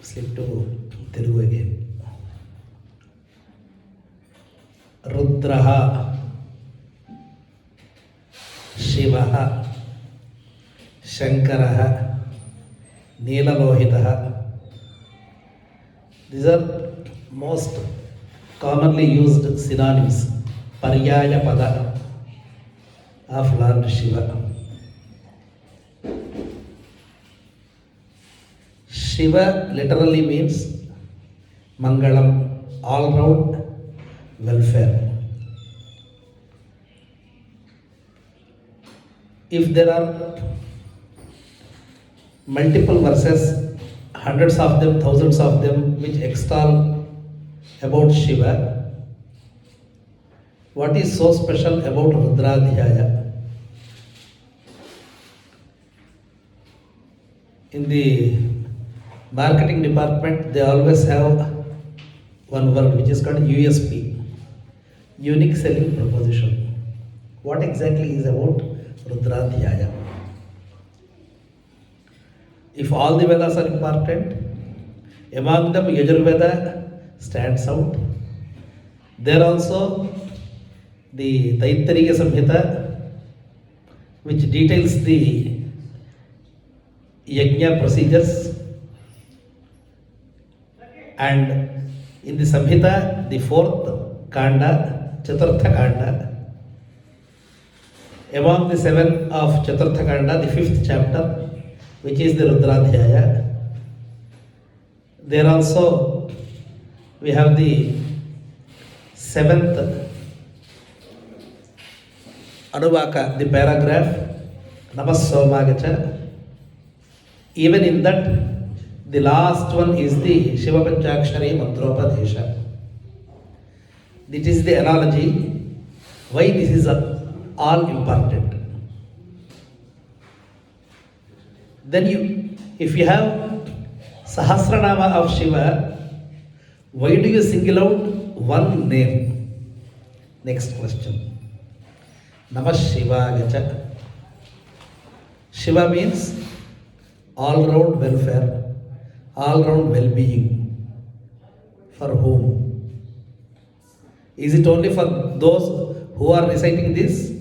slip to Telugu again. Rudraha, Shivaha, Shankaraha, Neelalohitaha. These are most commonly used synonyms, Paryaya Pada of Lord Shiva. Shiva literally means Mangalam, all round welfare. If there are multiple verses, hundreds of them, thousands of them, which extol about Shiva, what is so special about Rudra Adhyaya? In the marketing department, they always have one word which is called USP, unique selling proposition. What exactly is about Rudra Adhyaya? If all the Vedas are important, among them Yajurveda stands out. There also the Taittiriya Samhita, which details the Yajna procedures, and in the Samhita, the fourth Kanda, Chaturtha Kanda. Among the seven of Chaturtha Kanda, the fifth chapter, which is the Rudra Adhyaya. There also we have the seventh Anuvaka, the paragraph, Namassomagacha. Even in that, the last one is the Shiva Panchakshari Mantropadesha. This is the analogy why this is all important. Then if you have Sahasranama of Shiva, why do you single out one name? Next question. Namah Shivaya. Shiva means all round welfare, all round well-being. For whom? Is it only for those who are reciting this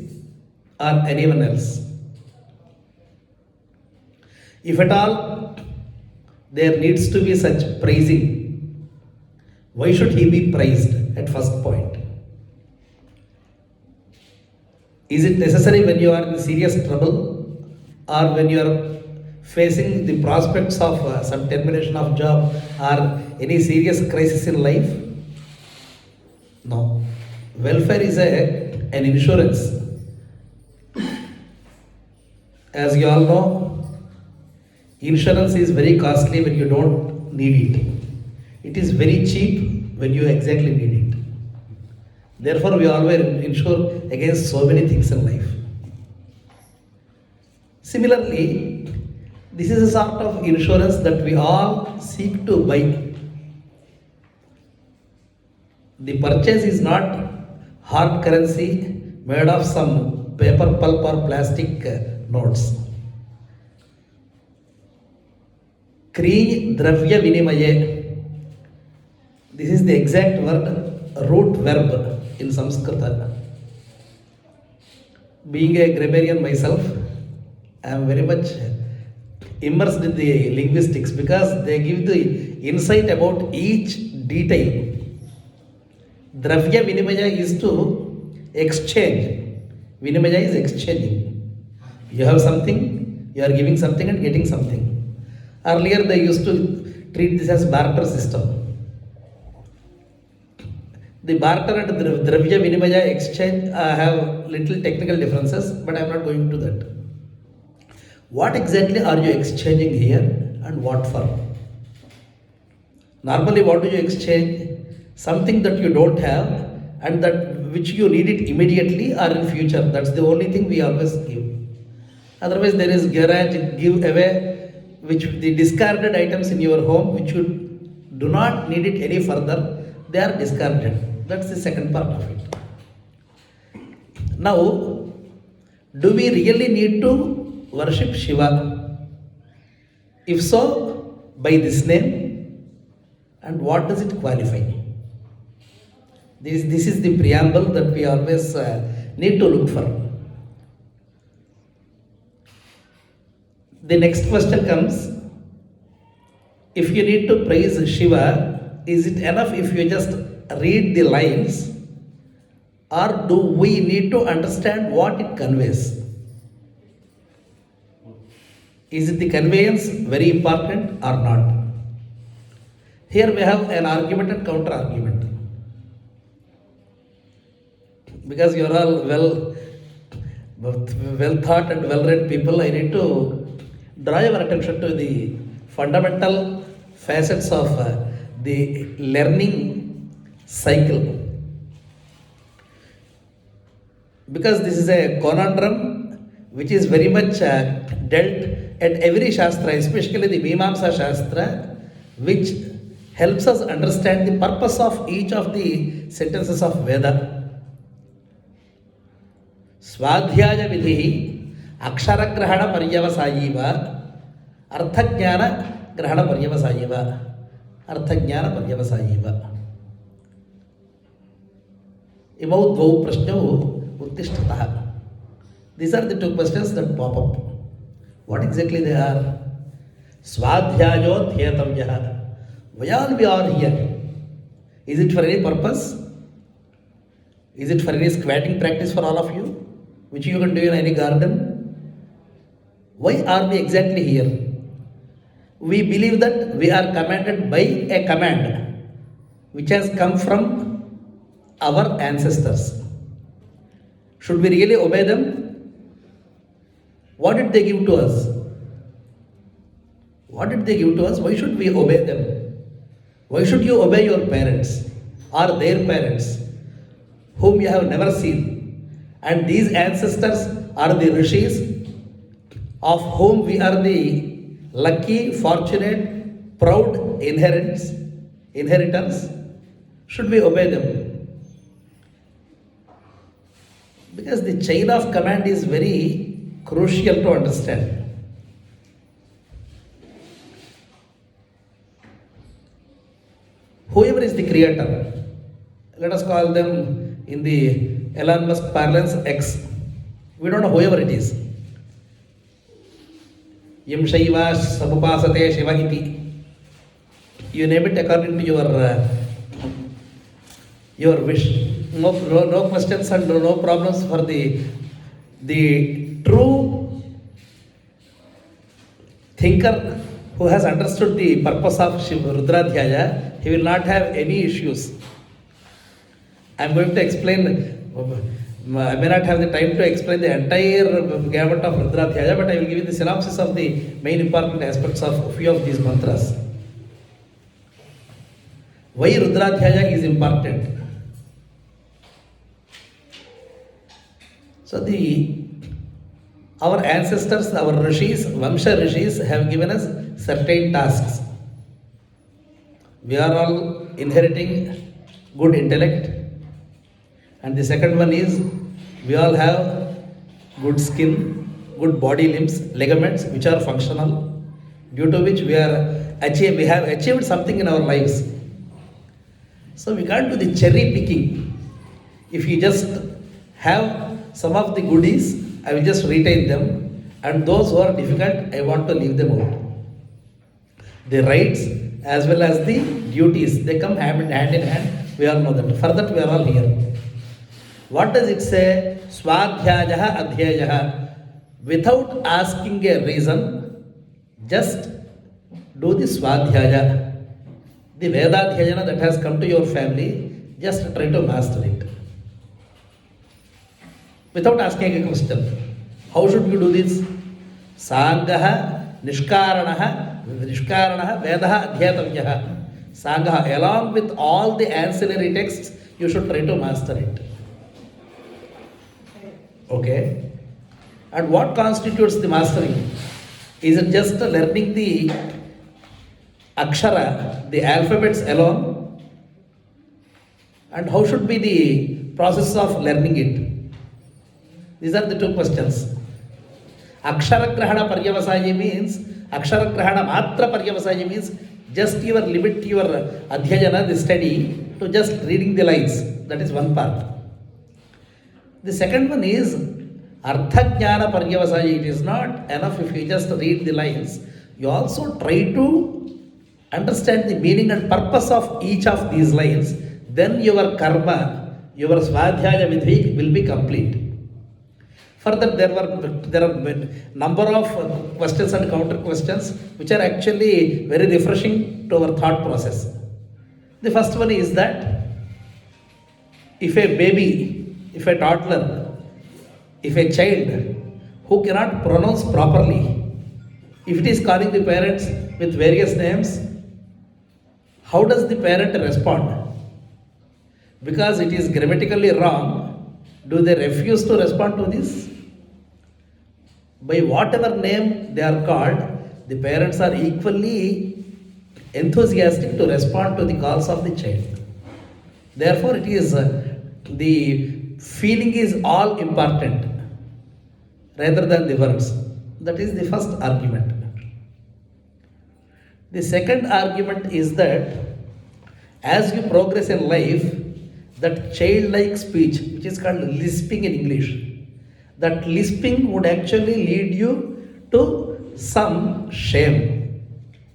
or anyone else? If at all there needs to be such praising, why should he be praised at first point? Is it necessary when you are in serious trouble or when you are facing the prospects of some termination of job or any serious crisis in life? No. Welfare is an insurance. As you all know, insurance is very costly when you don't need it. It is very cheap when you exactly need it. Therefore, we always insure against so many things in life. Similarly, this is a sort of insurance that we all seek to buy. The purchase is not hard currency made of some paper pulp or plastic notes. Kri Dravya Vinimaya. This is the exact word, root verb in Sanskrit. Being a grammarian myself, I am very much immersed in the linguistics because they give the insight about each detail. Dravya Vinimaya is to exchange. Vinimaya is exchanging. You have something, you are giving something and getting something. Earlier they used to treat this as barter system. The barter and Dravya Vinimaya exchange have little technical differences, but I am not going to that. What exactly are you exchanging here and what for? Normally, what do you exchange? Something that you don't have and that which you need it immediately or in future. That's the only thing we always give. Otherwise, there is garage, give away, which the discarded items in your home, which you do not need it any further, they are discarded. That's the second part of it. Now, do we really need to worship Shiva? If so, by this name, and what does it qualify? This is the preamble that we always need to look for. The next question comes, if you need to praise Shiva, is it enough if you just read the lines, or do we need to understand what it conveys? Is it the conveyance very important or not? Here we have an argument and counter argument. Because you are all well thought and well read people, I need to draw your attention to the fundamental facets of the learning cycle. Because this is a conundrum which is very much dealt at every Shastra, especially the Mimamsa Shastra, which helps us understand the purpose of each of the sentences of Veda. Swadhyaya vidhi akshara grahana paryavasayiva arthajnana grahana paryavasayiva arthajnana paryavasayiva imau dvau prashnau uttishtatah. These are the two questions that pop up. What exactly they are? Swadhyayo dhyatavyaha. Why all we are here? Is it for any purpose? Is it for any squatting practice for all of you, which you can do in any garden? Why are we exactly here? We believe that we are commanded by a command which has come from our ancestors. Should we really obey them? What did they give to us? What did they give to us? Why should we obey them? Why should you obey your parents or their parents whom you have never seen? And these ancestors are the rishis of whom we are the lucky, fortunate, proud inheritors. Should we obey them? Because the chain of command is very crucial to understand. Whoever is the creator, let us call them in the Elon Musk parlance X. We don't know whoever it is. Yam Shaiva Samupasate Shiva iti. You name it according to your wish. No questions and no problems for the true thinker who has understood the purpose of Rudra Adhyaya. He will not have any issues. I am going to explain, I may not have the time to explain the entire gamut of Rudra Adhyaya, but I will give you the synopsis of the main important aspects of a few of these mantras. Why Rudra Adhyaya is important? So our ancestors, our rishis, Vamsha rishis have given us certain tasks. We are all inheriting good intellect, and the second one is we all have good skin, good body limbs, ligaments which are functional, due to which we have achieved something in our lives. So we can't do the cherry picking. If you just have some of the goodies, I will just retain them, and those who are difficult, I want to leave them out. The rights as well as the duties, they come hand in hand. We all know that. For that we are all here. What does it say? Swadhyayaha adhyayaha. Without asking a reason, just do the swadhyaya. The Vedadhyayana that has come to your family, just try to master it. Without asking a question. How should you do this? Sangaha nishkaranaha Vedaha Adhyatavyaha. Sangaha, along with all the ancillary texts, you should try to master it. Okay? And what constitutes the mastering? Is it just learning the akshara, the alphabets alone? And how should be the process of learning it? These are the two questions. Akshara grahana paryavasayi means, Akshara grahana matra paryavasayi means Just your limit your adhyayana, the study, to just reading the lines. That is one part. The second one is Artha Jnana Paryavasayi. It is not enough if you just read the lines. You also try to understand the meaning and purpose of each of these lines. Then your karma, your Svadhyaya Vidhi will be complete. Further, there are number of questions and counter questions which are actually very refreshing to our thought process. The first one is that if a baby, if a toddler, if a child who cannot pronounce properly, if it is calling the parents with various names, how does the parent respond? Because it is grammatically wrong, do they refuse to respond to this? By whatever name they are called, the parents are equally enthusiastic to respond to the calls of the child. Therefore, it is the feeling is all important rather than the words. That is the first argument. The second argument is that as you progress in life, that childlike speech, which is called lisping in English, that lisping would actually lead you to some shame.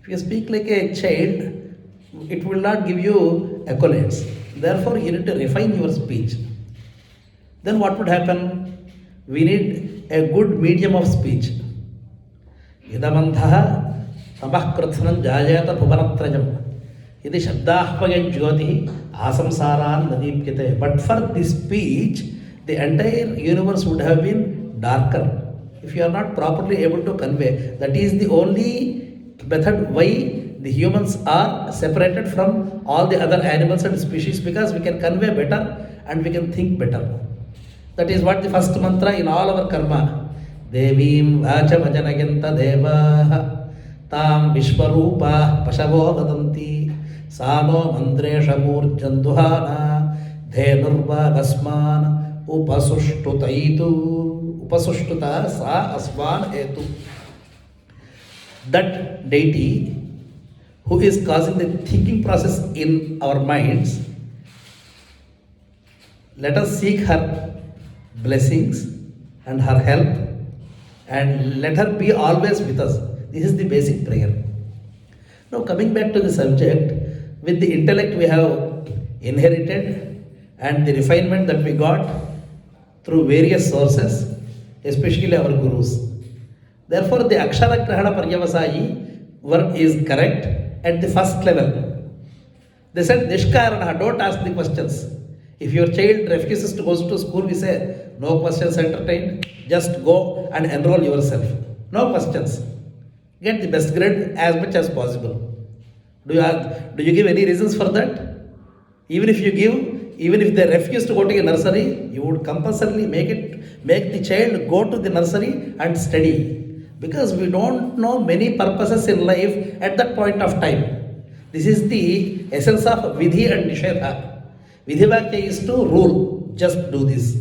If you speak like a child, it will not give you accolades. Therefore, you need to refine your speech. Then what would happen? We need a good medium of speech. Idamantha tamahkrathanam jayata bhuvanatrayam. Idi shabdahpaya jyoti asamsaran nadipyate. But for this speech, the entire universe would have been darker. If you are not properly able to convey, that is the only method why the humans are separated from all the other animals and species, because we can convey better and we can think better. That is what the first mantra in all our karma. Devim vacha vajanaganta devaha tam vishwarupa pashavo vadanti sano mandresha murjanduhana dhenurva gasman upasushtuta sa asman etu. That deity who is causing the thinking process in our minds, let us seek her blessings and her help and let her be always with us. This is the basic prayer. Now coming back to the subject, with the intellect we have inherited and the refinement that we got through various sources, especially our gurus. Therefore, the Akshara Grahana Paryavasayi word is correct at the first level. They said, Nishkarana, don't ask the questions. If your child refuses to go to school, we say, no questions entertained, just go and enroll yourself. No questions. Get the best grade as much as possible. Do you give any reasons for that? Even if they refuse to go to a nursery, you would compulsorily make the child go to the nursery and study. Because we don't know many purposes in life at that point of time. This is the essence of Vidhi and Nishedha. Vidhi Vakya is to rule, just do this.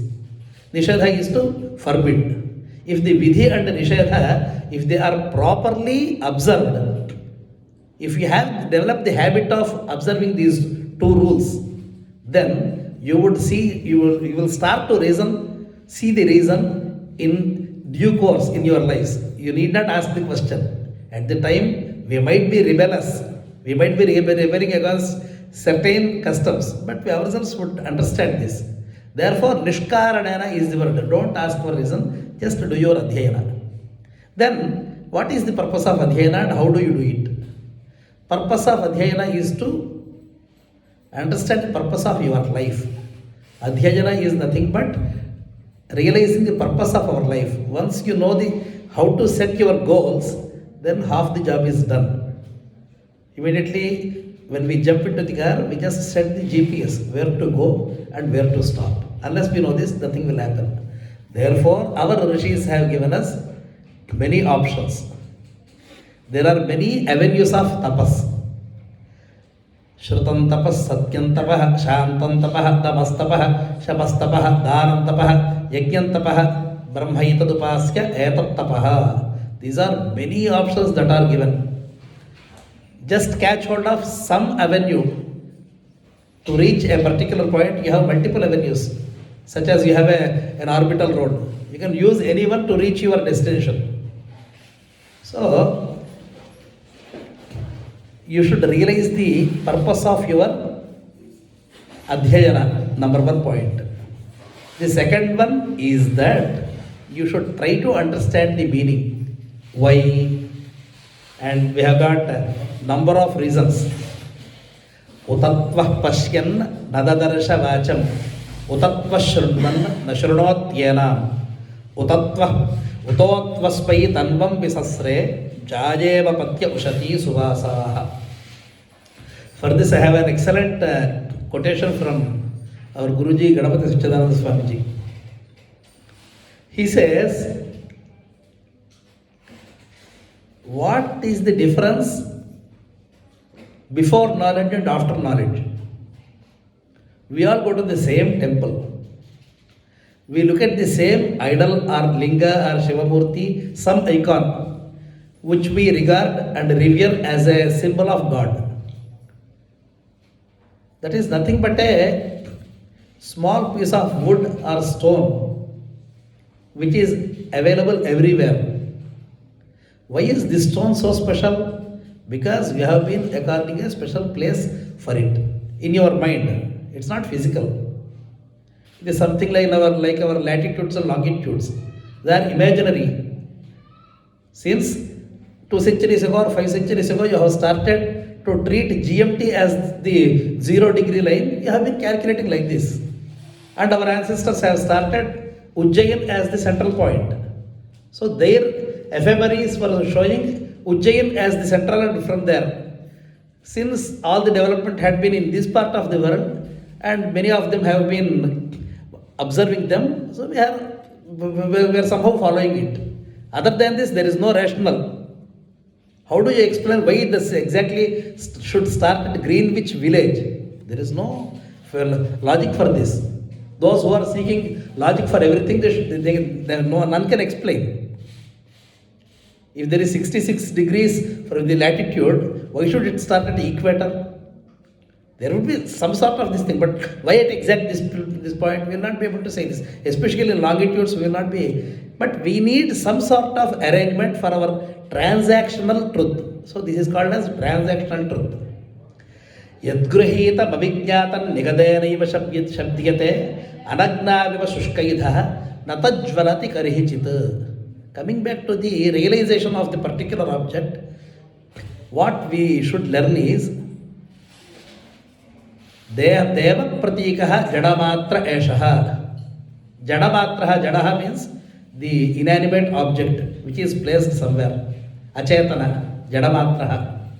Nishedha is to forbid. If the Vidhi and Nishedha, if they are properly observed, if you have developed the habit of observing these two rules, then you will start to see the reason in due course in your lives. You need not ask the question. At the time, we might be rebellious. We might be rebelling against certain customs, but we ourselves would understand this. Therefore, Nishkaranana is the word. Don't ask for reason, just do your Adhyayana. Then, what is the purpose of Adhyayana and how do you do it? Purpose of Adhyayana is to understand the purpose of your life. Adhyayana is nothing but realizing the purpose of our life. Once you know how to set your goals, then half the job is done. Immediately, when we jump into the car, we just set the GPS, where to go and where to stop. Unless we know this, nothing will happen. Therefore, our rishis have given us many options. There are many avenues of tapas. Shrutam tapas, satyam tapah, shantam tapah, tamas tapah, shapas tapah, dhanam tapah, yajnam tapah, brahmaitadupasya etat tapah. These are many options that are given. just catch hold of some avenue to reach a particular point. You have multiple avenues, such as you have an orbital road. You can use any one to reach your destination. So, you should realize the purpose of your Adhyayana, number 1 point. The second one is that you should try to understand the meaning. Why? And we have got a number of reasons. Utatvah pashyan nadadarsha vacham. Utatvah shrunvan nashrunotyenam. Utatvah utotvaspai tanvam visasre jajeva patya ushati suvasaha. For this I have an excellent quotation from our Guruji Ghanapathi Swamiji. He says, what is the difference before knowledge and after knowledge? We all go to the same temple. We look at the same idol or linga or Shivamurti, some icon, which we regard and revere as a symbol of God. That is nothing but a small piece of wood or stone, which is available everywhere. Why is this stone so special? Because you have been according a special place for it in your mind. It's not physical. It is something like our latitudes and longitudes. They are imaginary. Since 2 centuries ago or 5 centuries ago, you have started to treat GMT as the 0 degree line. You have been calculating like this. And our ancestors have started Ujjain as the central point. So their ephemeris were showing Ujjain as the central, and from there, since all the development had been in this part of the world and many of them have been observing them, so we are somehow following it. Other than this, there is no rational. How do you explain why this exactly should start at Greenwich village? There is no logic for this. Those who are seeking logic for everything, none can explain. If there is 66 degrees from the latitude, why should it start at the equator? There would be some sort of this thing, but why at exact this point, we will not be able to say this. Especially in longitudes, we will not be. But we need some sort of arrangement for our transactional truth. So this is called as transactional truth. Yadgrahita mavijñatan nigadena shabdiyate anagnaviva shushkaidha natajvalati karihichit. Coming back to the realization of the particular object, what we should learn is Deva Pratikaha Jadamatra Eshaha. Jadamatraha, Jadaha means the inanimate object which is placed somewhere. Achetana, Jadamatraha.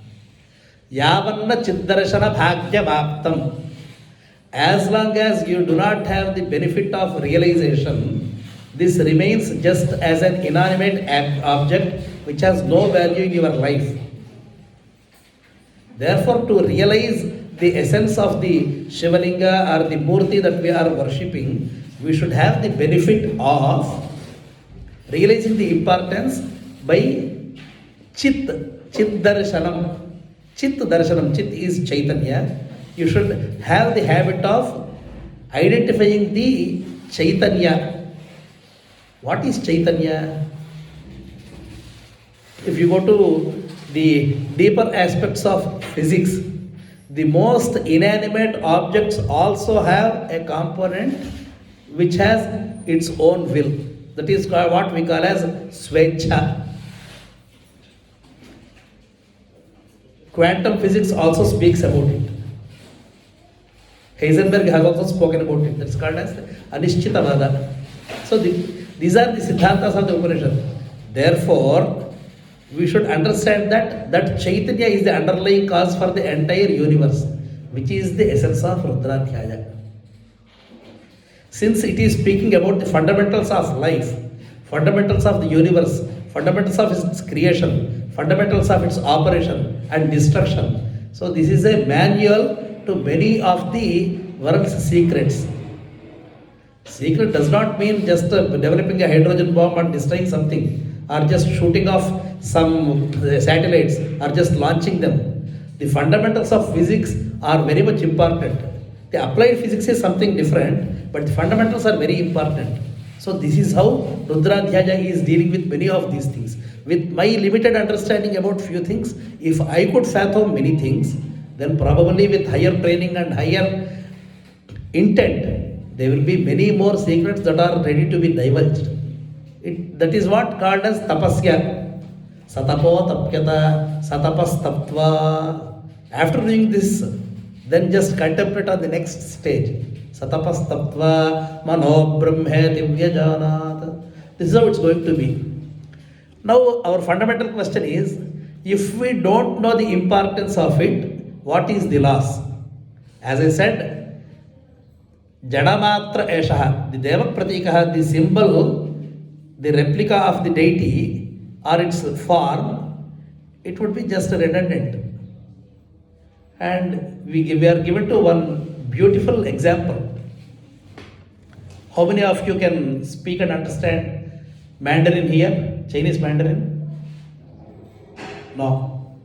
Yavanna Chiddarashana Bhagya Bhaptam. As long as you do not have the benefit of realization, this remains just as an inanimate object which has no value in your life. Therefore, to realize the essence of the Shivalinga or the Murti that we are worshipping, we should have the benefit of realizing the importance by Chit Darshanam. Chit Darshanam, Chit is Chaitanya. You should have the habit of identifying the Chaitanya. What is Chaitanya? If you go to the deeper aspects of physics, the most inanimate objects also have a component which has its own will. That is what we call as Svecha. Quantum physics also speaks about it. Heisenberg has also spoken about it. That's called as Anishtitavada. So these are the Siddhantas of the Upanishad. Therefore, we should understand that Chaitanya is the underlying cause for the entire universe, which is the essence of Rudra. Since it is speaking about the fundamentals of life, fundamentals of the universe, fundamentals of its creation, fundamentals of its operation and destruction. So this is a manual to many of the world's secrets. Secret does not mean just developing a hydrogen bomb and destroying something, or just shooting off some satellites, or just launching them. The fundamentals of physics are very much important. The applied physics is something different, but the fundamentals are very important. So this is how Rudra Adhyaya is dealing with many of these things. With my limited understanding about few things, if I could fathom many things, then probably with higher training and higher intent, there will be many more secrets that are ready to be divulged. That is what called as tapasya. Satapo tapyata, satapas tapva. After doing this, then just contemplate on the next stage. Satapas tapva, mano brahmeti vyajanat. This is how it's going to be. Now, our fundamental question is, if we don't know the importance of it, what is the loss? As I said, Jadamatra Eshaha, the Deva Pratikaha, the symbol, the replica of the deity or its form, it would be just redundant. And we are given to one beautiful example. How many of you can speak and understand Mandarin here? Chinese Mandarin? No.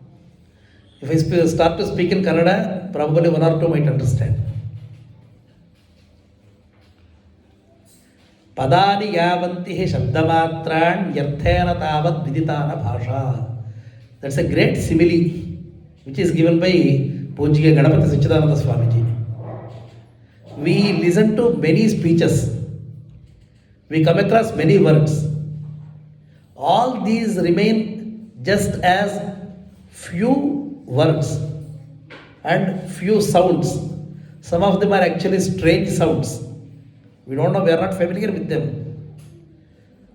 If I start to speak in Kannada, probably one or two might understand. Padani yavanti shabdamatraan yarthena tavat viditana bhasha. That's a great simile which is given by Pujya Ghanapathi Sachidananda Swamiji. We listen to many speeches. We come across many words. All these remain just as few words and few sounds. Some of them are actually strange sounds. We don't know, we are not familiar with them.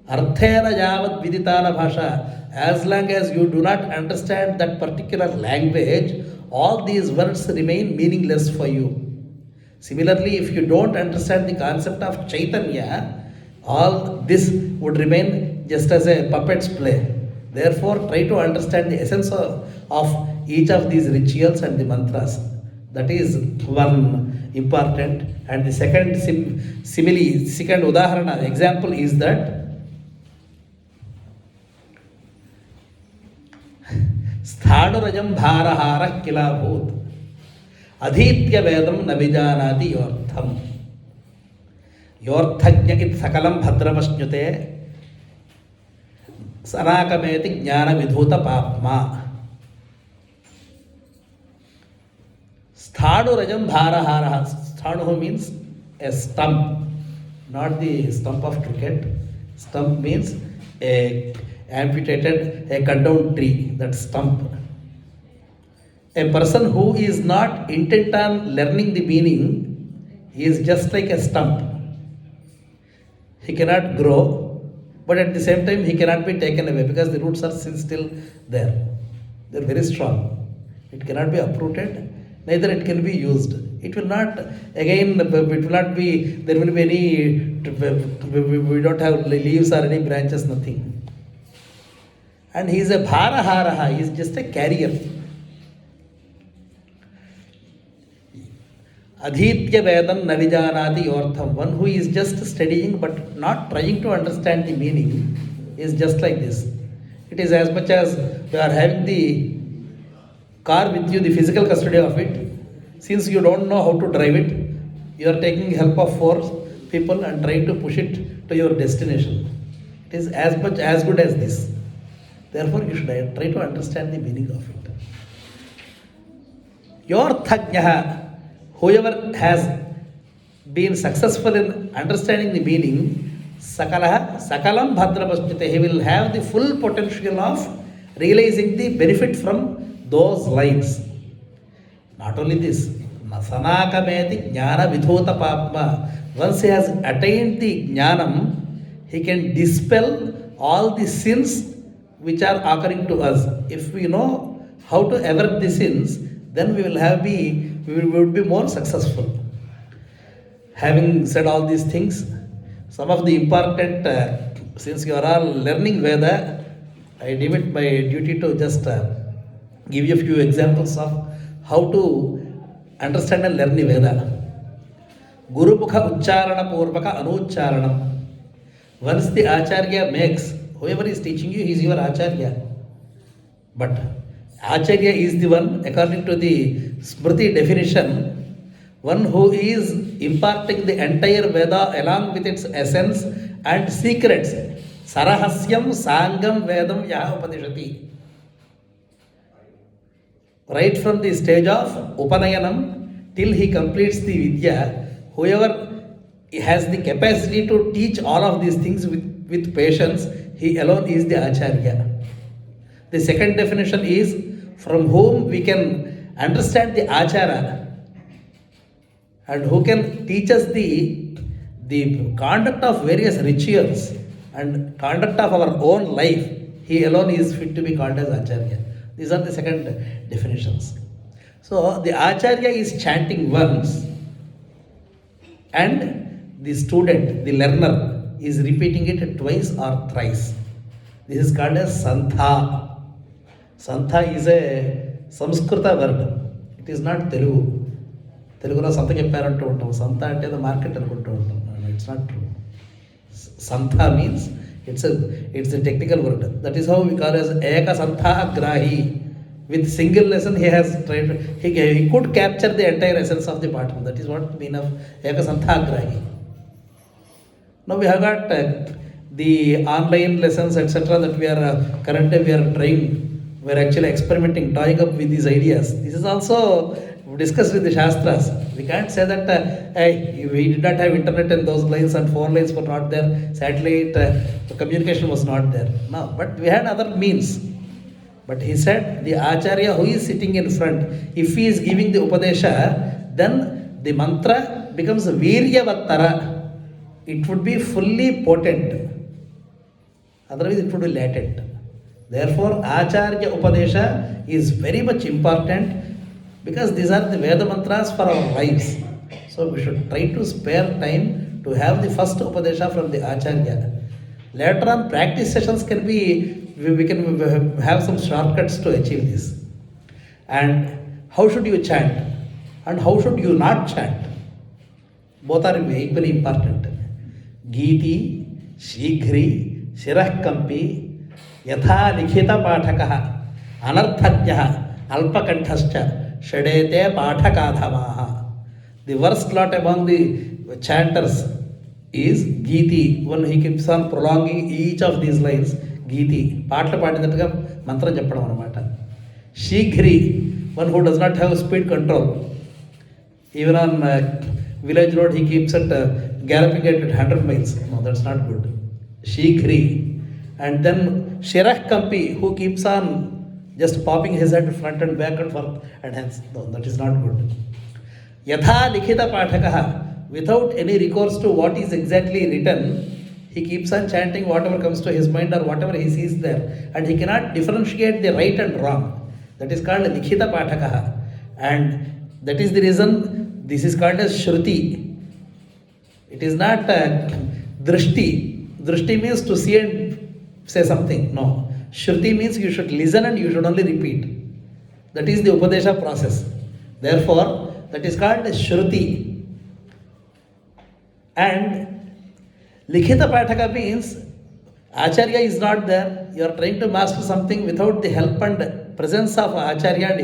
Arthena yavat viditana bhasha. As long as you do not understand that particular language, all these words remain meaningless for you. Similarly, if you don't understand the concept of Chaitanya, all this would remain just as a puppet's play. Therefore, try to understand the essence of each of these rituals and the mantras. That is one important. And the second simile, second udaharana, example is that Sthadurajam bharahara kilabhut adhitya vedam navijanati yortham yorthajna it sakalam bhadravasnyute sanakameti jnana vidhuta papma. Sthadurajam bharahara. Sthadu means a stump, not the stump of cricket. Stump means a amputated, a cut down tree, that stump. A person who is not intent on learning the meaning is just like a stump. He cannot grow, but at the same time he cannot be taken away because the roots are still there. They are very strong. It cannot be uprooted, neither it can be used. It will not, again, it will not be, there will be any, we don't have leaves or any branches, nothing. And he is a bharaharaha, he is just a carrier. Adhitya vedam navijanati yortham. One who is just studying but not trying to understand the meaning is just like this. It is as much as you are having the car with you, the physical custody of it. Since you don't know how to drive it, you are taking help of 4 people and trying to push it to your destination. It is as much as good as this. Therefore, you should try to understand the meaning of it. Your thajnaha, whoever has been successful in understanding the meaning, sakalam bhadravasnyate, he will have the full potential of realizing the benefit from those lines. Not only this, sanakameti jnana vidhota papma. Once he has attained the jnanam, he can dispel all the sins which are occurring to us. If we know how to avert the sins, then we will be more successful. Having said all these things, some of the important, since you are all learning Veda, I deem it my duty to just give you a few examples of how to understand and learn the Veda. Guru Mukha Ucharana Purvaka Anucharanam. Once the Acharya makes, whoever is teaching you, he is your Acharya. But Acharya is the one, according to the Smriti definition, one who is imparting the entire Veda along with its essence and secrets. Sarahasyam Sangam Vedam Yaha Upadishati. Right from the stage of Upanayanam till he completes the Vidya, whoever has the capacity to teach all of these things with patience, he alone is the Acharya. The second definition is from whom we can understand the Achara and who can teach us the conduct of various rituals and conduct of our own life. He alone is fit to be called as Acharya. These are the second definitions. So the Acharya is chanting once and the student, the learner, is repeating it twice or thrice. This is called as Santha. Santha is a Samskrita word. It is not Telugu. తెలుగులో సంత చెప్పారంటూ ఉంటాం. సంత అంటే the market అనుకుంటూ ఉంటాం. It's not true. సంత means it's a technical word. That is how we call as Eka Santha Grahi. With single lesson he has tried, he could capture the entire essence of the paఠం. That is what mean of Eka Santha Grahi. Now we have got the online lessons etc. that we are currently we are trying. We are actually experimenting, toying up with these ideas. This is also discussed with the Shastras. We can't say that we did not have internet in those lines and phone lines were not there, satellite communication was not there. No, but we had other means. But he said the Acharya who is sitting in front, if he is giving the Upadesha, then the mantra becomes Viryavattara. It would be fully potent. Otherwise it would be latent. Therefore, Acharya Upadesha is very much important because these are the Veda mantras for our lives. So we should try to spare time to have the first Upadesha from the Acharya. Later on, practice sessions can be, we can have some shortcuts to achieve this. And how should you chant? And how should you not chant? Both are equally important. Geeti, Shighri, Shirahkampi, Yatha Likhita Pathakaha, Anarthajyaha, Alpakanthascha, Shadete Pathakadhamaha. The worst lot among the chanters is Geeti. One he keeps on prolonging each of these lines. Geeti. Paatla paadinattuga mantra cheppadam anamata. Shighri. One who does not have speed control. Even on village road he keeps it galloping at 100 miles. No, that's not good. Shighri. And then Shirah Kampi, who keeps on just popping his head front and back and forth, and hence, no, that is not good. Yatha Likhita Pathakaha, without any recourse to what is exactly written, he keeps on chanting whatever comes to his mind or whatever he sees there, and he cannot differentiate the right and wrong. That is called Likhita Pathakaha, and that is the reason this is called as Shruti. It is not Drishti. Drishti means to see and say something. No. Shruti means you should listen and you should only repeat. That is the Upadesha process. Therefore, that is called Shruti. And Likhita Pathaka means Acharya is not there. You are trying to master something without the help and presence of Acharya and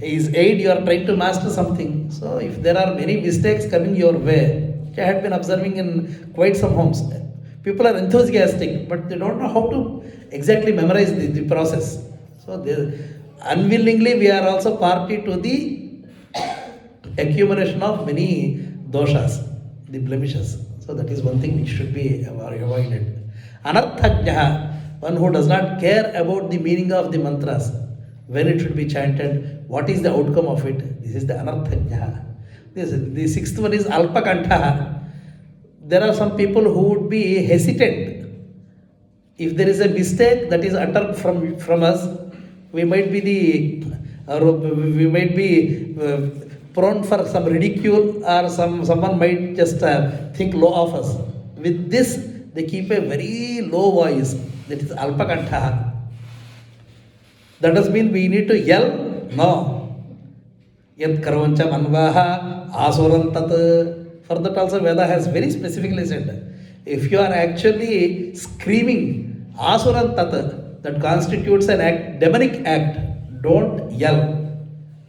his aid. You are trying to master something. So if there are many mistakes coming your way, which I had been observing in quite some homes, people are enthusiastic, but they don't know how to exactly memorize the process. So unwillingly we are also party to the accumulation of many doshas, the blemishes. So that is one thing which should be avoided. Anarthajyaha, one who does not care about the meaning of the mantras, when it should be chanted, what is the outcome of it. This is the Anarthajyaha. The sixth one is Alpakanthaha. There are some people who would be hesitant. If there is a mistake that is uttered from us, we might be prone for some ridicule, or someone might just think low of us. With this, they keep a very low voice. That is Alpakantha. That does mean we need to yell? No. Yat karvancha manvaha asurantat. For that also Veda has very specifically said, if you are actually screaming Asuran Tata, that constitutes an act, demonic act. don't yell,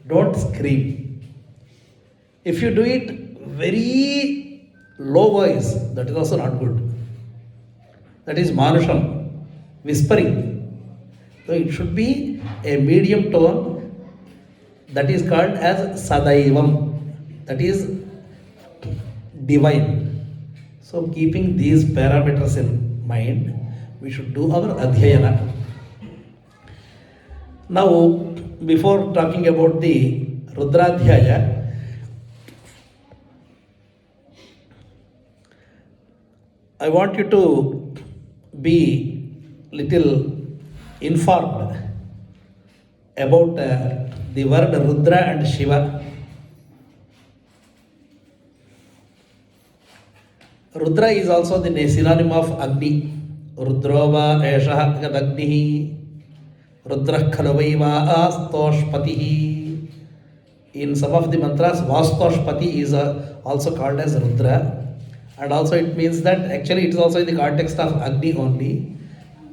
don't scream. If you do it very low voice, that is also not good. That is manusham, whispering. So it should be a medium tone, that is called as sadaivam, that is divine. So keeping these parameters in mind, we should do our adhyayana. Now, before talking about the Rudradhyaya, I want you to be little informed about the word Rudra and Shiva. Rudra is also the synonym of Agni. Rudrova Esha Agnihi. Rudra Khalavaiva Astoshpatihi. In some of the mantras, Vastoshpati is also called as Rudra. And also it means that actually it is also in the context of Agni only,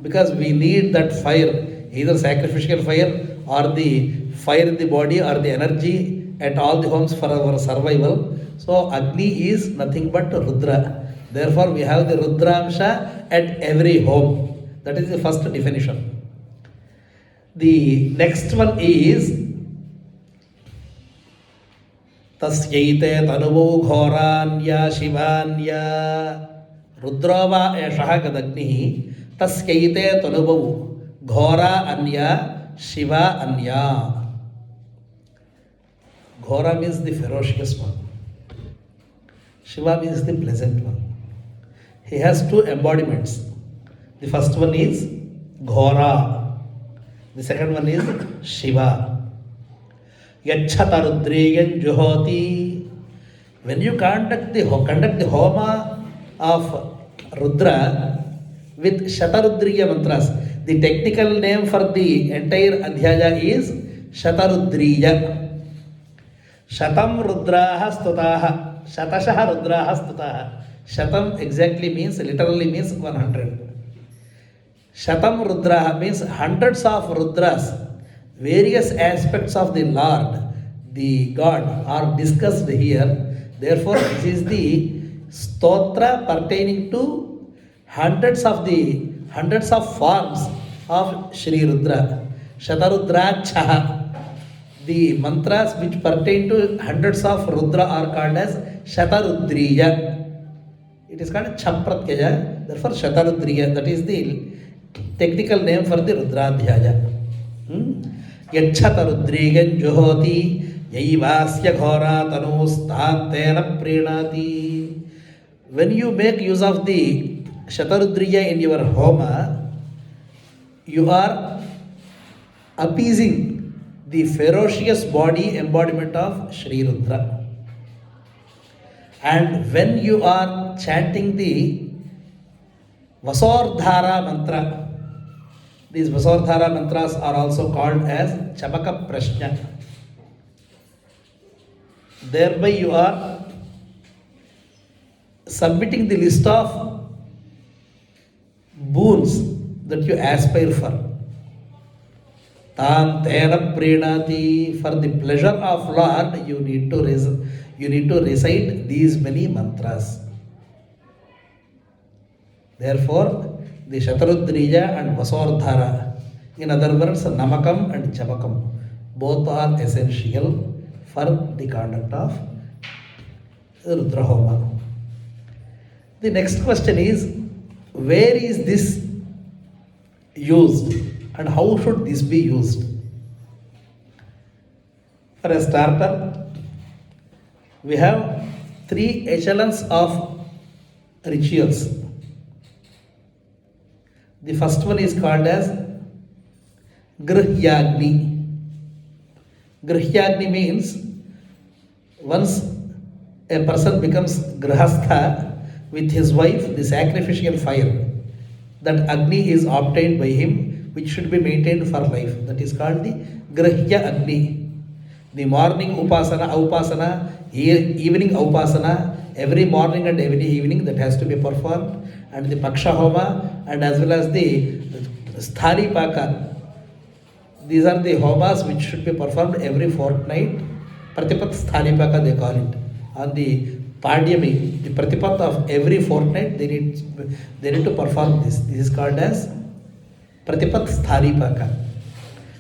because we need that fire, either sacrificial fire or the fire in the body or the energy at all the homes for our survival. So Agni is nothing but Rudra. Therefore we have the Rudramsha at every home. That is the first definition. The next one is Tasyaite tanuvu ghoranya shivanya Rudrova eshaha gadagnihi Tasyaite tanuvu ghora anya shiva anya. Ghora means the ferocious one. Shiva means the pleasant one. He has two embodiments. The first one is Ghora. The second one is Shiva. Yachhata Rudriyan Juhoti. When you conduct the Homa of Rudra with Shatarudriya mantras, the technical name for the entire Adhyaya is Shatarudriya. Shatam Rudraha Stutaha. Shatashaha Rudraha Stutaha. Shatam exactly means, literally means 100. Shatam Rudraha means hundreds of Rudras. Various aspects of the Lord, the God, are discussed here. Therefore, this is the stotra pertaining to hundreds of forms of Shri Rudra. Shatarudrachaha. The mantras which pertain to hundreds of Rudra are called as Shatarudriya. It is called Chapratyaya. Therefore, Shatarudriya. That is the technical name for the Rudradhyaya. Yachhata Rudriyan Juhoti Yaivasya Ghora Tanustantena Prenati. When you make use of the Shatarudriya in your Homa, you are appeasing the ferocious body embodiment of Shri Rudra. And when you are chanting the Vasordhara mantra, these Vasordhara mantras are also called as Chabaka Prashna. Thereby you are submitting the list of boons that you aspire for. Tam tena prenati. For the pleasure of Lord, you need to recite these many mantras. Therefore, the Shatarudriya and Vasordhara, in other words, Namakam and Chabakam, both are essential for the conduct of Rudra Homa. The next question is, where is this used and how should this be used? For a starter, we have three echelons of rituals. The first one is called as Grihyagni. Grihyagni means once a person becomes Grihastha with his wife, the sacrificial fire, that Agni is obtained by him, which should be maintained for life. That is called the Grihya Agni. The morning Upasana, evening Upasana, every morning and every evening that has to be performed, and the Paksha Homa, and as well as the Sthani Paka, These are the homas which should be performed every fortnight. Pratipat Sthanipaka they call it. On the Padyami, the Pratipat of every fortnight, they need to perform this. This is called as Pratipat Sthanipaka.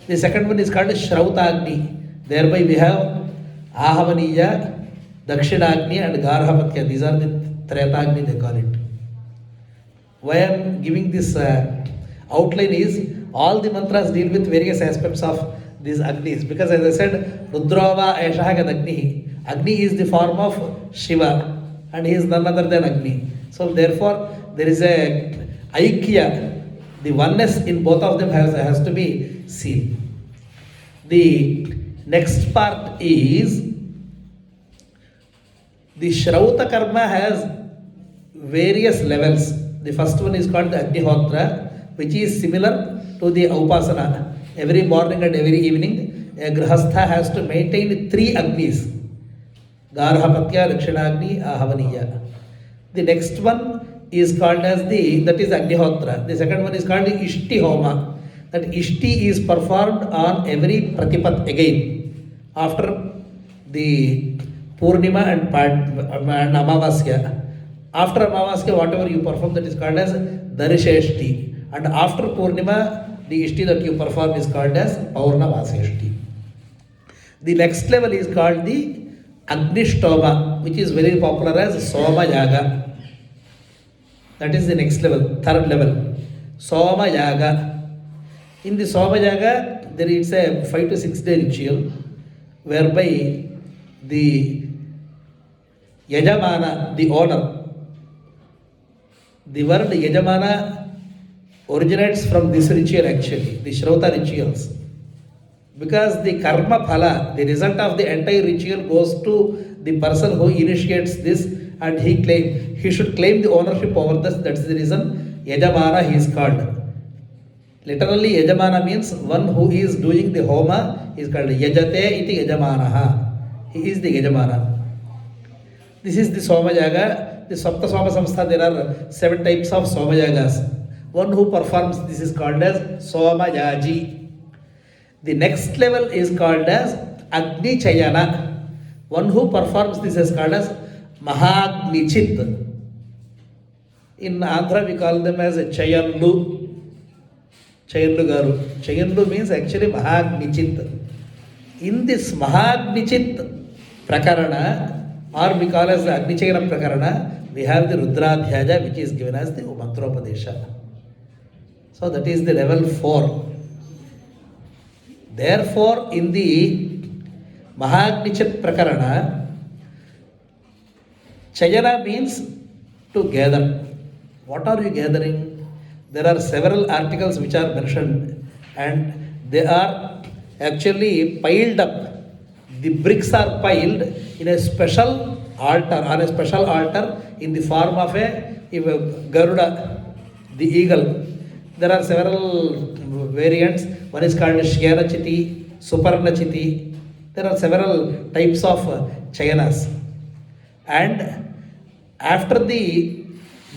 The second one is called Shrautagni. Thereby we have Ahavaniya, Dakshinagni and Garhapatya. These are the Tretagni they call it. Why I am giving this outline is all the mantras deal with various aspects of these Agnis. Because as I said, Rudrava Aishaha Agni. Agni is the form of Shiva and he is none other than Agni. So therefore there is a Aikya. The oneness in both of them has to be seen. The next part is the Shrauta Karma has various levels. The first one is called the Agnihotra, which is similar to the Upasana. Every morning and every evening, a Grahastha has to maintain 3 Agnis. Garhapatya, Dakshinagni, Ahavaniya. The next one is called as that is Agnihotra. The second one is called the Ishti Homa. That Ishti is performed on every Pratipat again. After the Purnima and Amavasya. After Amavasya, whatever you perform, that is called as Darisheshti. And after Purnima, the Ishti that you perform is called as Paurnavaseshti. The next level is called the Agnishtoma, which is very popular as Soma Yaga. That is the next level, third level. Soma Yaga. In the Soma Yaga, there is a 5 to 6 day ritual whereby the Yajamana, the owner, the word Yajamana originates from this ritual actually, the Shrauta rituals. Because the karma phala, the result of the entire ritual goes to the person who initiates this and he should claim the ownership over this. That's the reason Yajamana he is called. Literally Yajamana means one who is doing the homa is called Yajate iti Yajamanaha. He is the Yajamana. This is the Soma Yaga. The Sapta Soma Samstha, there are 7 types of Soma Yagas. One who performs this is called as Soma Yaji. The next level is called as Agni Chayana. One who performs this is called as Mahagnichit. In Andhra we call them as Chayanlu. Chayanlu Garu. Chayanlu means actually Mahagnichit. In this Mahagnichit Prakarana, or we call as the Agnichayana Prakarana, we have the Rudra Adhyaya, which is given as the Mantropadesha. So that is the level 4. Therefore, in the Mahagnichat Prakarana, Chayana means to gather. What are you gathering? There are several articles which are mentioned and they are actually piled up. The bricks are piled in a special altar, in the form of a Garuda, the eagle. There are several variants. One is called Shyana Chiti, Suparna Chiti. There are several types of Chayanas. And after the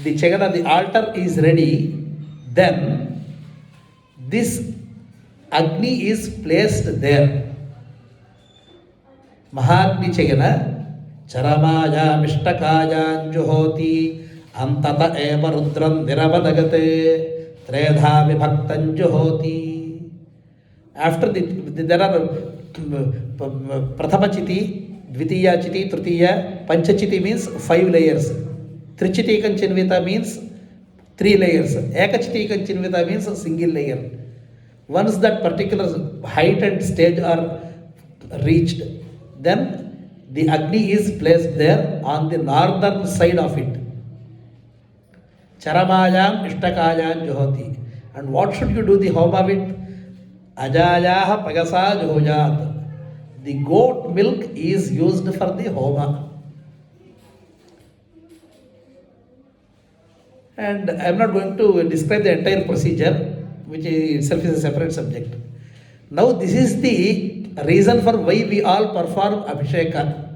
Chayana, the altar is ready, then this Agni is placed there. Mahagni Chayana, Charamaya Mishtakaya Juhoti, Antata Eva Rudram Diravadagate. Tredha Vibhaktan Juhoti. After there are Prathama Chiti, Dvitiya Chiti, Tritiya, Panchachiti means 5 layers. Trichiti Kanchinvita means 3 layers. Ekachiti Kanchinvita means a single layer. Once that particular height and stage are reached, then the Agni is placed there on the northern side of it. Charamayam Ishtakayam Johoti. And what should you do the homa with? Adhyayaha Pagasa Johojat. The goat milk is used for the homa. And I am not going to describe the entire procedure, which itself is a separate subject. Now this is the reason for why we all perform Abhisheka.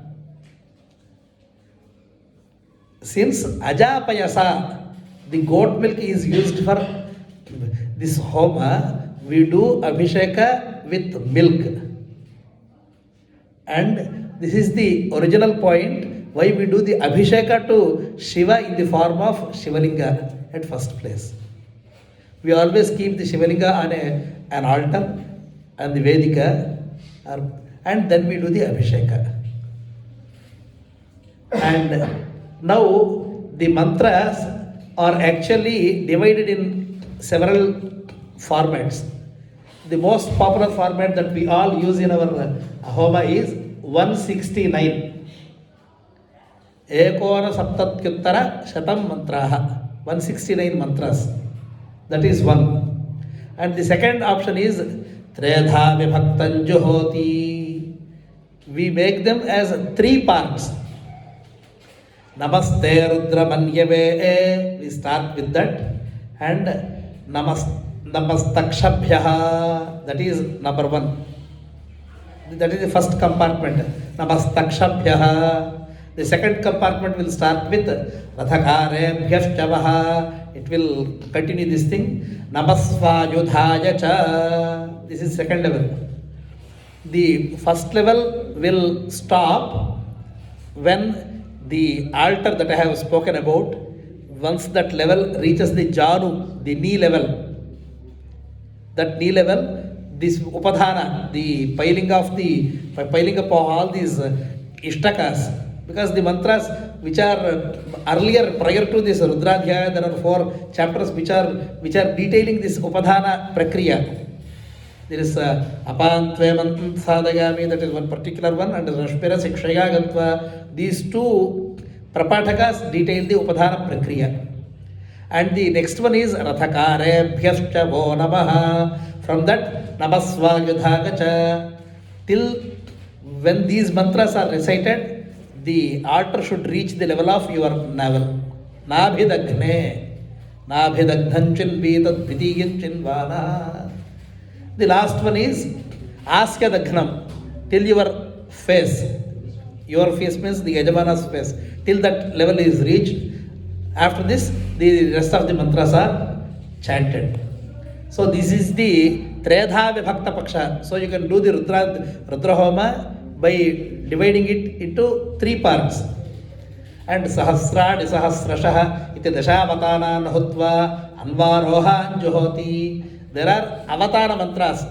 Since Ajapayasa, the goat milk is used for this homa, we do Abhisheka with milk. And this is the original point why we do the Abhisheka to Shiva in the form of Shivalinga at first place. We always keep the Shivalinga on an altar and the Vedika, and then we do the Abhisheka. And now the mantras are actually divided in several formats. The most popular format that we all use in our homa is 169. Ekona saptatyuttara shatam mantraha. 169 mantras. That is one. And the second option is Tredha Vibhaktan Juhoti. We make them as 3 parts. Namaste Rudra Manyave. We start with that. And Namastakshabhyaha. That is number 1. That is the first compartment. Namastakshabhyaha. The second compartment will start with Rathakarembhyashchavaha. It will continue this thing. Namasvayudhaya cha. This is second level. The first level will stop when the altar that I have spoken about, once that level reaches the janu, the knee level. That knee level, this upadhana, the piling up of all these ishtakas, because the mantras which are earlier prior to this Rudradhyaya, there are 4 chapters which are detailing this upadhana prakriya. There is apantve mantam sadagami, that is one particular one, and rashpira sikshaya gatva. These 2 prapathakas detail the upadhana prakriya. And the next one is Rathakarebhyascha vo namaha. From that, Namasvayudhagacha. Till when these mantras are recited, the altar should reach the level of your navel. Nabhidagne. Nabhidagdhanchin vitat vidhiyanchin vana. The last one is Asya Daghnam. Till your face. Your face means the Yajamana's face. Till that level is reached. After this, the rest of the mantras are chanted. So this is the Tredha Vibhakta Paksha. So you can do the Rudra Homa by dividing it into 3 parts. And Sahasradi Sahasrashaha iti Dashavatana Nahutva Anvaroha Juhoti. There are Avatana mantras.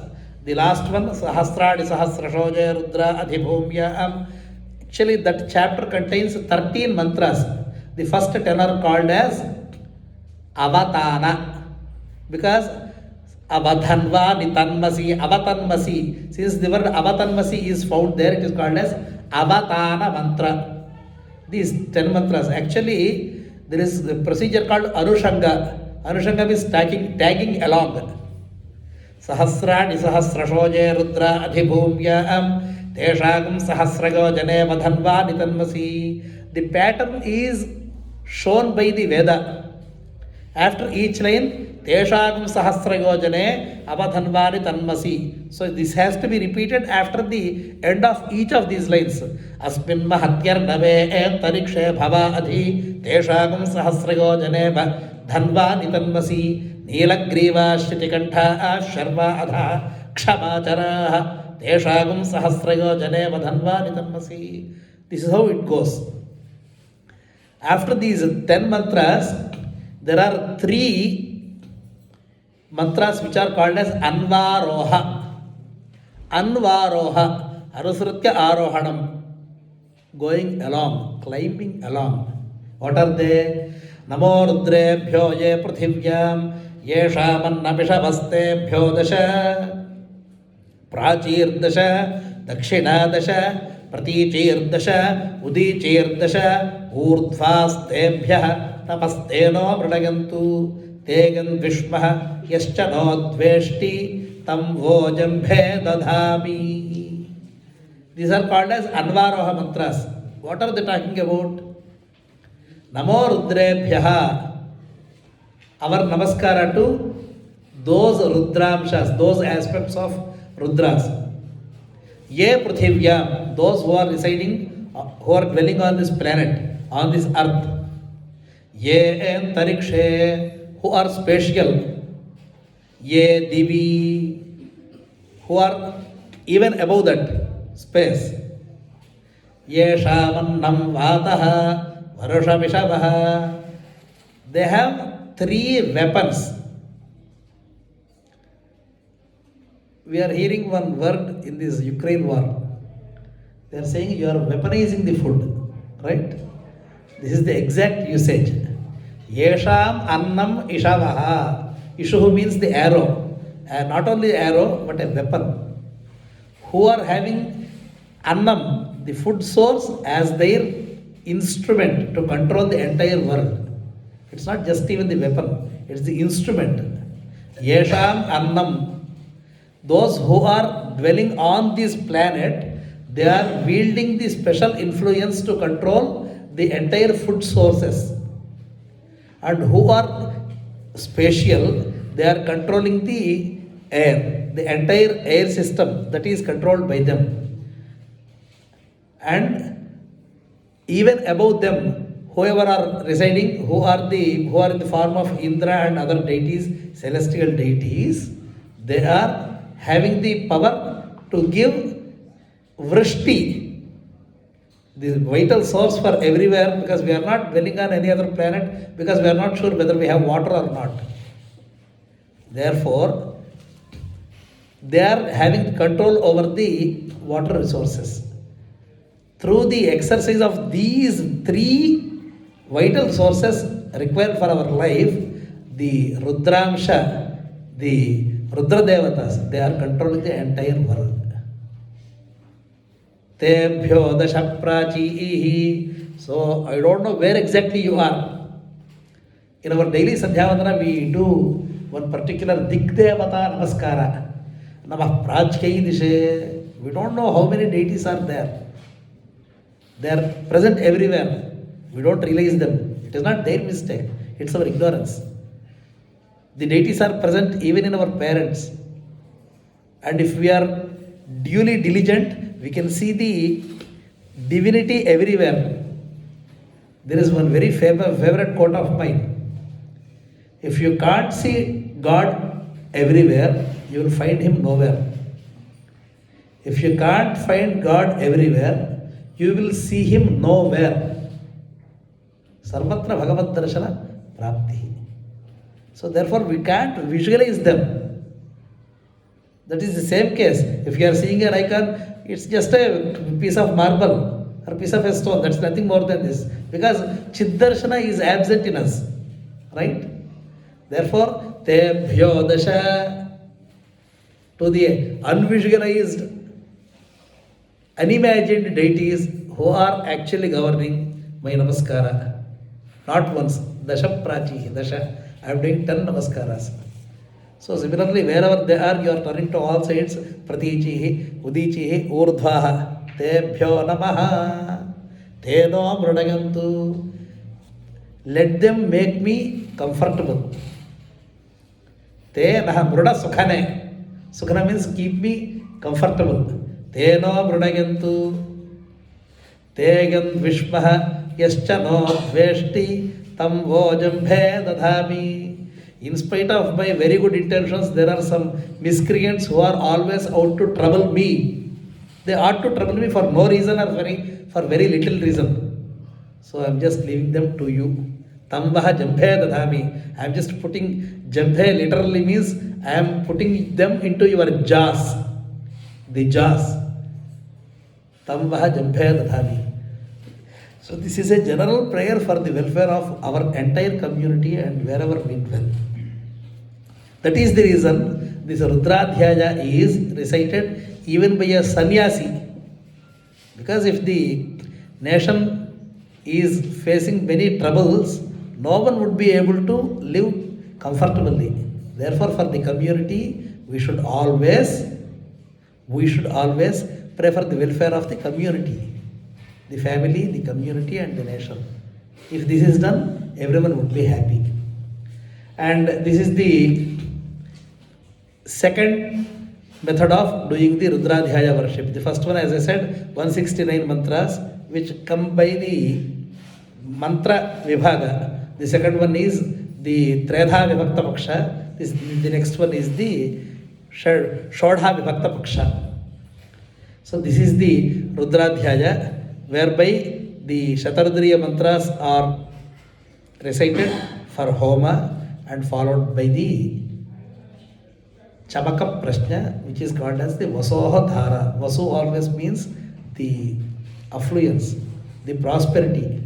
The last one, Sahasradi Sahasrashoja Rudra Adhibhumya. Actually, that chapter contains 13 mantras. The first 10 are called as Avatana, because Avadhanva Nitanmasi, Avatanmasi. Since the word Avatanmasi is found there, it is called as Avatana mantra. These 10 mantras. Actually, there is a procedure called Anushanga. Anushanga means tagging along. Sahasrani Sahasrashoje Rudra Adhibhumya Teshagam Sahasrago Jane Vadhanva Nitanmasi. The pattern is shown by the Veda. After each line, Teshagam Sahasrayojane Abadhanvani Tanmasi. So this has to be repeated after the end of each of these lines. Asmin Mahatyar Nave Tarikshe Bhava Adhi Teshagam Sahasrayojane Dhanvani Tanmasi Nilagriva Shritikantha Sharva Adha Kshamachara Teshagam Sahasrayojane Dhanvani Tanmasi. This is how it goes. After these 10 mantras, there are 3 mantras which are called as Anvaroha. Anvaroha, Arusrutya Arohanam. Going along, climbing along. What are they? Namo Rudrebhyo ye Pruthivyam Yesha Mannabishavastebhyo Dasha Prachir Dasha Dakshina Dasha Praticir Udicir Urdhvastebhyah Tapasteno Vradayantu Tegan Vishmah Yascha no Dveshti Tam Vojambhe Dadhami. These are called as Anvaroha mantras. What are they talking about? Namo Rudrebhyah. Our namaskara to those Rudramshas, those aspects of Rudras. Ye Pruthivyam, those who are residing, who are dwelling on this planet, on this earth. Ye Antarikshe, who are spatial. ye divi, who are even above that space. Yeshamannam vataha varushabishavaha. They have 3 weapons. We are hearing one word in this Ukraine war. They are saying you are weaponizing the food, right? This is the exact usage. Yesham annam ishavaha. Ishuhu means the arrow. Not only arrow, but a weapon. Who are having annam, the food source, as their instrument to control the entire world. It's not just even the weapon, it's the instrument. Yesham annam. Those who are dwelling on this planet, they are wielding the special influence to control the entire food sources. And who are spatial, they are controlling the air, the entire air system that is controlled by them. And even above them, whoever are residing, who are in the form of Indra and other deities, celestial deities, they are having the power to give vrishti, the vital source for everywhere, because we are not dwelling on any other planet, because we are not sure whether we have water or not. Therefore, they are having control over the water resources. Through the exercise of these 3 vital sources required for our life, the Rudramsha, the Rudra Devatas, they are controlling the entire world. Tebhyo dasha prachihi. So I don't know where exactly you are. In our daily Sandhyavandana, we do one particular Digdevata Namaskara. Namah Prachkai Dishe. We don't know how many deities are there. They are present everywhere. We don't realize them. It is not their mistake, it's our ignorance. The deities are present even in our parents. And if we are duly diligent, we can see the divinity everywhere. There is one very favorite quote of mine. If you can't see God everywhere, you will find Him nowhere. If you can't find God everywhere, you will see Him nowhere. Sarvatra Bhagavad Darshana Prapti. So therefore we can't visualize them. That is the same case. If you are seeing an icon, it's just a piece of marble or piece of a stone. That's nothing more than this. Because Chiddarshana is absent in us. Right? Therefore, Tebhyo Dasha, to the unvisualized, unimagined deities who are actually governing, my namaskara. Not once. Dasha Prachi. Dasha. I am doing 10 namaskaras. So similarly, wherever they are, you are turning to all sides. Pratichihi, Udichihi, Urdhvaha, Tebhyo Namaha, Teno Mrudagantu. Let them make me comfortable. Te Naha Mruda Sukhane. Sukhana means keep me comfortable. Teno Mrudagantu. Tegan Vishmaha Yaschano Dveshti Tam Vojambhe Dadhami. In spite of my very good intentions, there are some miscreants who are always out to trouble me. They ought to trouble me for no reason or for very little reason. So I am just leaving them to you. Tambaha Jambhe Dadhami. I am just putting Jambhe literally means I am putting them into your jaws. The jaws. Tambaha Jambhe Dadhami. So this is a general prayer for the welfare of our entire community and wherever we dwell. That is the reason this Rudradhyaya is recited even by a sannyasi. Because if the nation is facing many troubles, no one would be able to live comfortably. Therefore, for the community, we should always pray for the welfare of the community. The family, the community and the nation. If this is done, everyone would be happy. And this is the second method of doing the Rudradhyaya worship. The first one, as I said, 169 mantras which come by the mantra vibhaga. The second one is the Tredha Vibhakta Paksha. The next one is the Shodha Vibhakta Paksha. So this is the Rudra Adhyaya, whereby the Shatarudriya mantras are recited for Homa and followed by the Chamaka Prashna, which is called as the Vasoha Dhara. Vasu always means the affluence, the prosperity.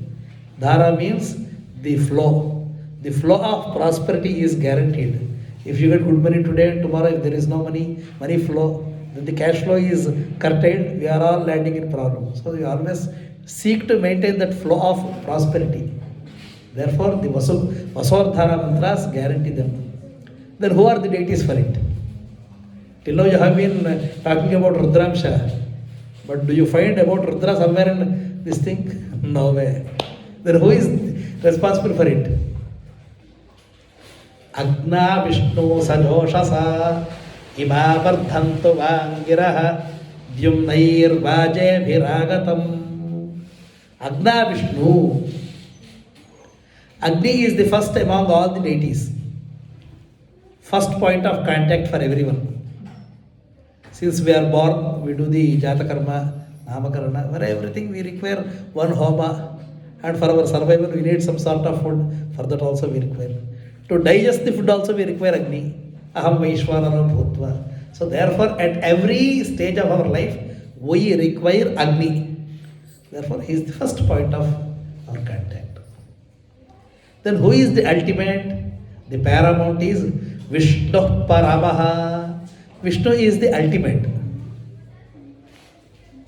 Dhara means the flow. The flow of prosperity is guaranteed. If you get good money today and tomorrow, if there is no money flow, then the cash flow is curtailed, we are all landing in problems. So we always seek to maintain that flow of prosperity. Therefore, the Vasordhara mantras guarantee them. Then who are the deities for it? Till now you have been talking about Rudramsha, but do you find about Rudra somewhere in this thing? No way. Then who is responsible for it? Agna Vishnu Sajoshasa Ima Vardhantu Vangiraha Dyumnair Vaje Viragatam. Agna Vishnu. Agni is the first among all the deities. First point of contact for everyone. Since we are born, we do the Jatakarma, Namakarana, where everything we require one homa. And for our survival, we need some sort of food. For that also we require. To digest the food also we require Agni. Aham Vaishwanara Bhutva. So therefore, at every stage of our life, we require Agni. Therefore, he is the first point of our contact. Then who is the ultimate? The paramount is Vishnu Paramaha. Vishnu is the ultimate.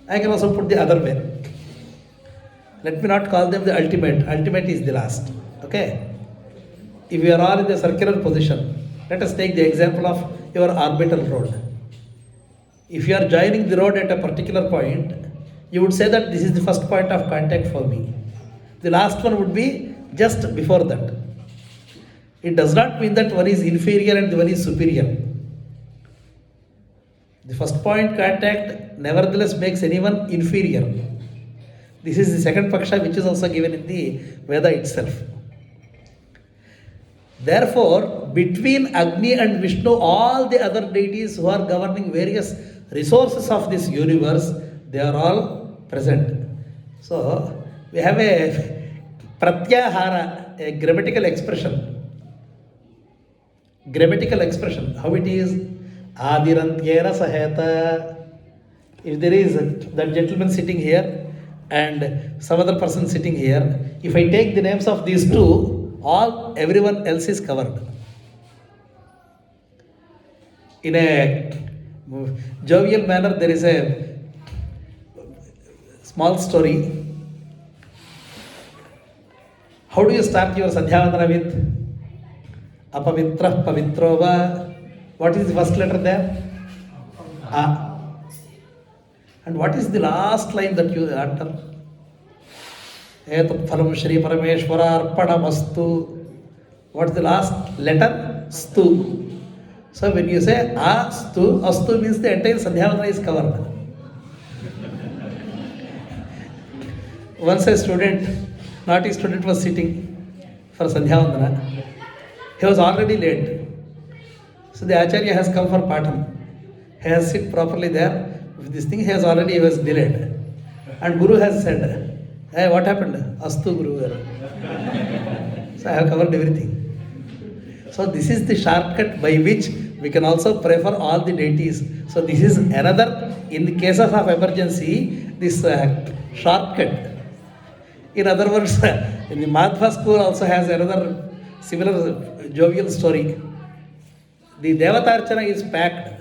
I can also put the other way. Let me not call them the ultimate. Ultimate is the last. Okay? If you are all in the circular position, let us take the example of your orbital road. If you are joining the road at a particular point, you would say that this is the first point of contact for me. The last one would be just before that. It does not mean that one is inferior and the one is superior. The first point contact nevertheless makes anyone inferior. This is the second paksha which is also given in the Veda itself. Therefore, between Agni and Vishnu, all the other deities who are governing various resources of this universe, they are all present. So, we have a pratyahara, a grammatical expression. Grammatical expression, how it is? Adirantyera saheta. If there is that gentleman sitting here and some other person sitting here, if I take the names of these two, everyone else is covered. In a jovial manner, there is a small story. How do you start your Sandhyavandana with? Apavitra Pavitrova. What is the first letter there? A. And what is the last line that you utter? Etat phalam Shri Parameshwara Arpanamastu. What's the last letter? Stu. So when you say Astu, Astu means the entire Sandhyavandana is covered. Once a student, naughty student was sitting for Sandhyavandana. He was already late. So the Acharya has come for Patham. He has sit properly there. With this thing he was delayed. And Guru has said, hey, what happened? Astu Guru. So I have covered everything. So this is the shortcut by which we can also pray for all the deities. So this is another, in the cases of emergency, this shortcut. In other words, in the Madhva school also has another similar jovial story. The Devatarchana is packed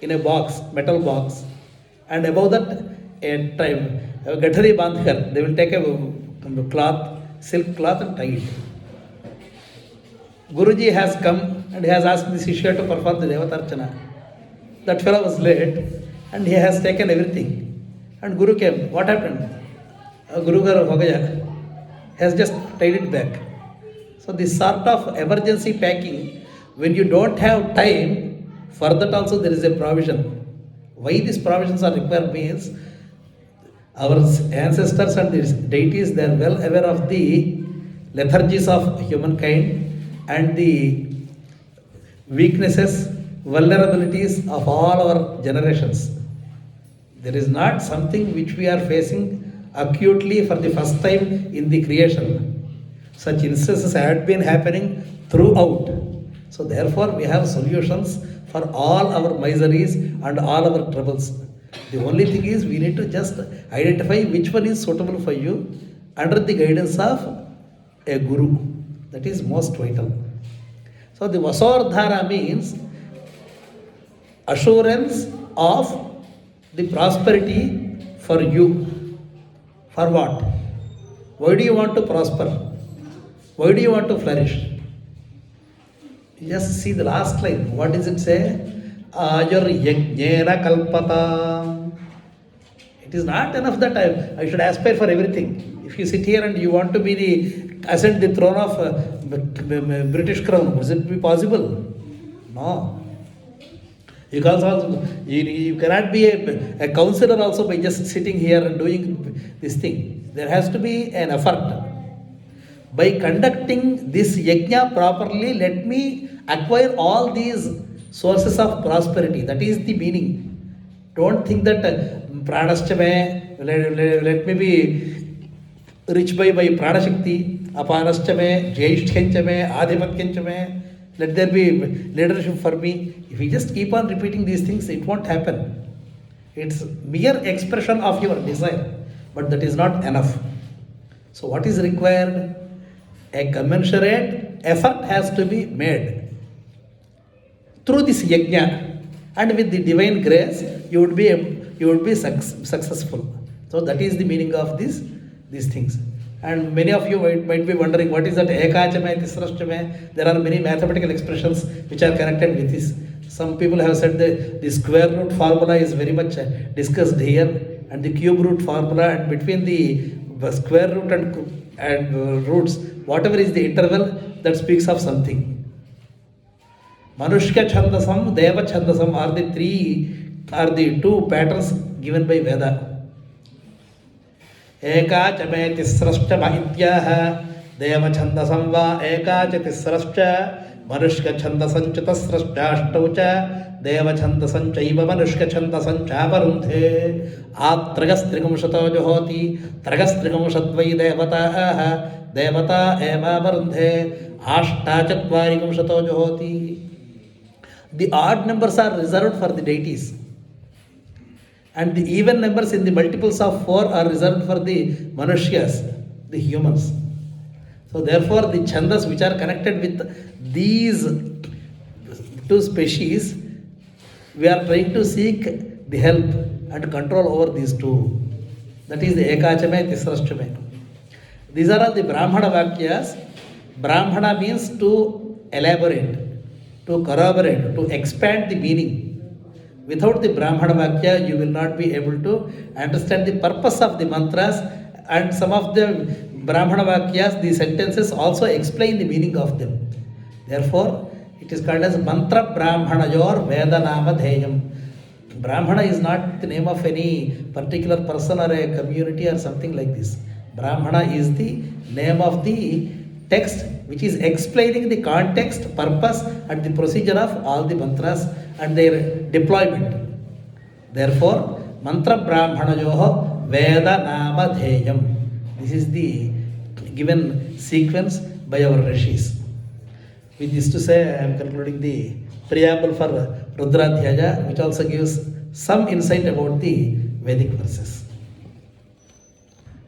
in a box, metal box, and above that a gathari bandhkar, they will take a cloth, silk cloth and tie it. Guruji has come and he has asked the Shishya to perform the Devatarchana. That fellow was late and he has taken everything. And Guru came. What happened? Guru Garu Hogaya has just tied it back. So this sort of emergency packing, when you don't have time, for that also there is a provision. Why these provisions are required means our ancestors and these deities, they are well aware of the lethargies of humankind and the weaknesses, vulnerabilities of all our generations. There is not something which we are facing acutely for the first time in the creation. Such instances had been happening throughout. So therefore we have solutions for all our miseries and all our troubles. The only thing is we need to just identify which one is suitable for you under the guidance of a guru. That is most vital. So the Vasordhara means assurance of the prosperity for you. For what? Why do you want to prosper? Why do you want to flourish? You just see the last line. What does it say? Ayur yajnena kalpata. It is not enough that I should aspire for everything. If you sit here and you want to be ascend the throne of British crown, would it be possible? No. You cannot be a counselor also by just sitting here and doing this thing. There has to be an effort. By conducting this yajna properly, let me acquire all these sources of prosperity. That is the meaning. Don't think that pranashchame, let me be rich by pranashakti, apanashchame, jaishthenchame, adhipatyachame, let there be leadership for me. If you just keep on repeating these things, it won't happen. It's mere expression of your desire, but that is not enough. So what is required? A commensurate effort has to be made through this yajna, and with the divine grace, you would be successful. So that is the meaning of these things. And many of you might be wondering, what is that ekachame, tisrashchame? There are many mathematical expressions which are connected with this. Some people have said the square root formula is very much discussed here, and the cube root formula, and between the square root and roots, whatever is the interval, that speaks of something. Manushya Chandasam, Deva Chandasam are the two patterns given by Veda. Eka chame tisrashcha mahityaha Deva Chandasam va eka cha tisrashcha Manushya Chandasam cha tasrashcha ashtaucha Deva Chandasam chaiva Manushya Chandasam cha varundhe Atragas trigamshato johoti Tragas trigamshatvai devata Devata eva varundhe Ashta chatvari gamshato johoti. The odd numbers are reserved for the deities, and the even numbers in the multiples of 4 are reserved for the manushyas, the humans. So therefore the chandas which are connected with these two species, we are trying to seek the help and control over these two. That is the ekachame, tisrashchame. These are all the Brahmana Vakyas. Brahmana means to elaborate, to corroborate, to expand the meaning. Without the Brahmana Vakya, you will not be able to understand the purpose of the mantras, and some of the Brahmana Vakyas, the sentences also explain the meaning of them. Therefore, it is called as Mantra Brahmanayor Veda Nama Dheyam. Brahmana is not the name of any particular person or a community or something like this. Brahmana is the name of the text which is explaining the context, purpose and the procedure of all the mantras and their deployment. Therefore, Mantra Brahmanayoho Veda Nama Dheyam. This is the given sequence by our rishis. With this to say, I am concluding the preamble for Rudra Adhyaya, which also gives some insight about the Vedic verses.